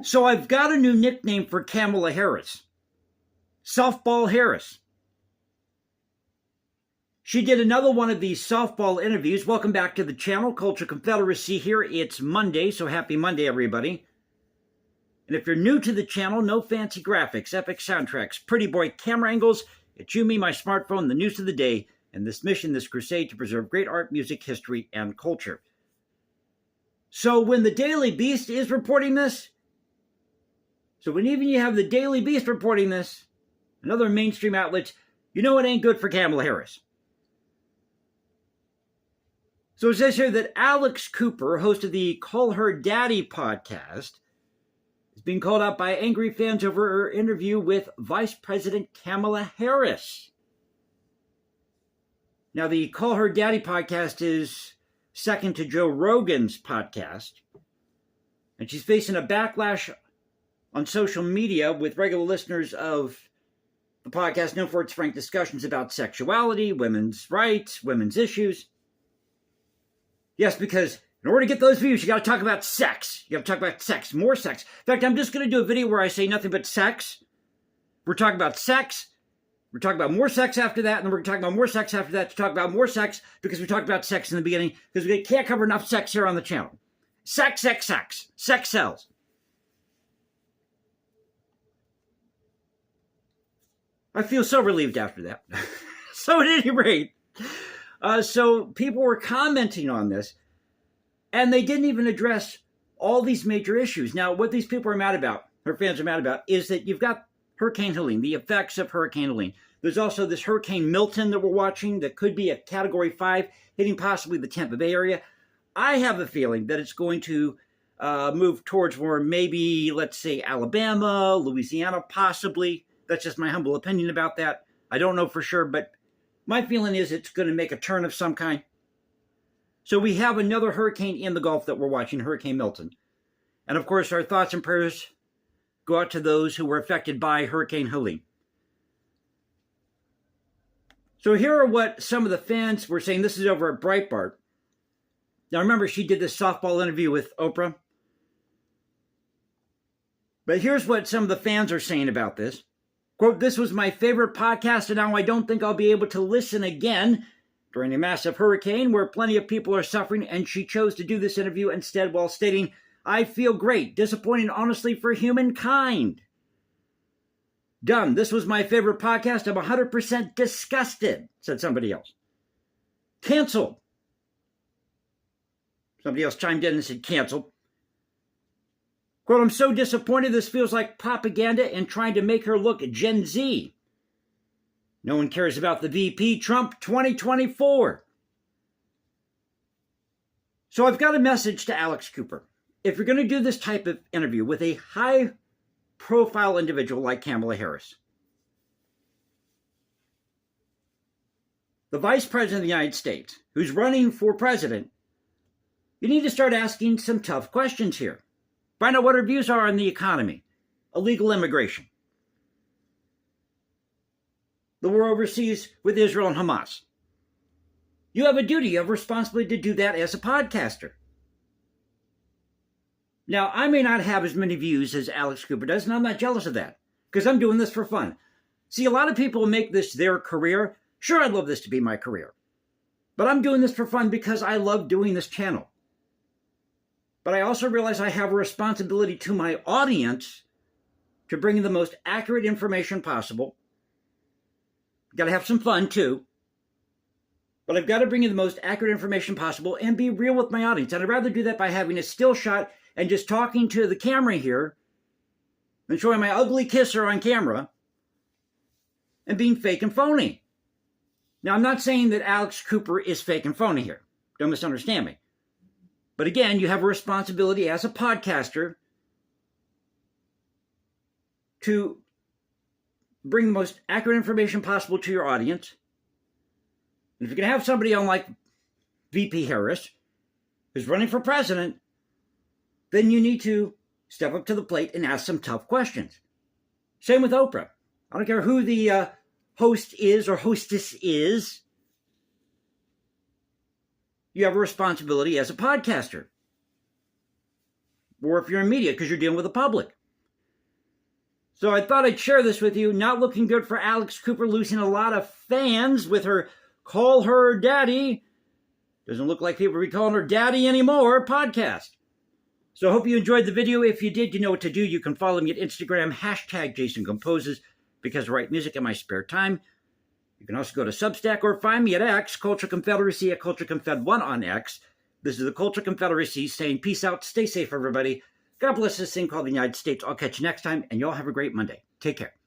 So I've got a new nickname for Kamala Harris. Softball Harris. She did another one of these softball interviews. Welcome back to the channel, Culture Confederacy here. It's Monday, so happy Monday, everybody. And if you're new to the channel, no fancy graphics, epic soundtracks, pretty boy camera angles. It's you, me, my smartphone, the news of the day, and this mission, this crusade to preserve great art, music, history, and culture. So when the Daily Beast is reporting this, so when even you have the Daily Beast reporting this, and other mainstream outlets, you know it ain't good for Kamala Harris. So it says here that Alex Cooper, host of the Call Her Daddy podcast, is being called out by angry fans over her interview with Vice President Kamala Harris. Now, the Call Her Daddy podcast is second to Joe Rogan's podcast, and she's facing a backlash on social media with regular listeners of the podcast known for its frank discussions about sexuality, women's rights, women's issues. Yes, because in order to get those views, you got to talk about sex. You got to talk about sex, more sex. In fact, I'm just going to do a video where I say nothing but sex. We're talking about sex. We're talking about more sex after that, and then we're talking about more sex after that to talk about more sex because we talked about sex in the beginning because we can't cover enough sex here on the channel. Sex, sex, sex. Sex sells. I feel so relieved after that. So at any rate, so people were commenting on this, and they didn't even address all these major issues. Now, what these people are mad about, her fans are mad about, is that you've got Hurricane Helene, the effects of Hurricane Helene. There's also this Hurricane Milton that we're watching that could be a Category 5, hitting possibly the Tampa Bay area. I have a feeling that it's going to move towards more maybe, let's say, Alabama, Louisiana, possibly. That's just my humble opinion about that. I don't know for sure, but my feeling is it's going to make a turn of some kind. So we have another hurricane in the Gulf that we're watching, Hurricane Milton. And of course, our thoughts and prayers go out to those who were affected by Hurricane Helene. So here are what some of the fans were saying. This is over at Breitbart. Now remember, she did this softball interview with Oprah. But here's what some of the fans are saying about this. Quote, "This was my favorite podcast, and now I don't think I'll be able to listen again during a massive hurricane where plenty of people are suffering, and she chose to do this interview instead while stating, 'I feel great, disappointing honestly for humankind.' Done. This was my favorite podcast. I'm 100% disgusted," said somebody else. Canceled. Somebody else chimed in and said canceled. Quote, "I'm so disappointed. This feels like propaganda and trying to make her look Gen Z. No one cares about the VP. Trump 2024. So I've got a message to Alex Cooper. If you're going to do this type of interview with a high-profile individual like Kamala Harris, the Vice President of the United States, who's running for president, you need to start asking some tough questions here. Find out what her views are on the economy, illegal immigration, the war overseas with Israel and Hamas. You have a duty, you have a responsibility to do that as a podcaster. Now, I may not have as many views as Alex Cooper does, and I'm not jealous of that, because I'm doing this for fun. See, a lot of people make this their career. Sure, I'd love this to be my career. But I'm doing this for fun because I love doing this channel. But I also realize I have a responsibility to my audience to bring the most accurate information possible. Got to have some fun, too. But I've got to bring you the most accurate information possible and be real with my audience. And I'd rather do that by having a still shot and just talking to the camera here than showing my ugly kisser on camera and being fake and phony. Now, I'm not saying that Alex Cooper is fake and phony here. Don't misunderstand me. But again, you have a responsibility as a podcaster to bring the most accurate information possible to your audience. And if you're going to have somebody on like VP Harris, who's running for president, then you need to step up to the plate and ask some tough questions. Same with Oprah. I don't care who the host is or hostess is. You have a responsibility as a podcaster. or if you're in media, because you're dealing with the public. So I thought I'd share this with you. Not looking good for Alex Cooper, losing a lot of fans with her Call Her Daddy. Doesn't look like people will be calling her Daddy anymore podcast. So I hope you enjoyed the video. If you did, you know what to do. You can follow me at Instagram, #JasonComposes, because I write music in my spare time. You can also go to Substack or find me at X, Culture Confederacy at CultureConfed1 on X. This is the Culture Confederacy saying peace out, stay safe, everybody. God bless this thing called the United States. I'll catch you next time, and y'all have a great Monday. Take care.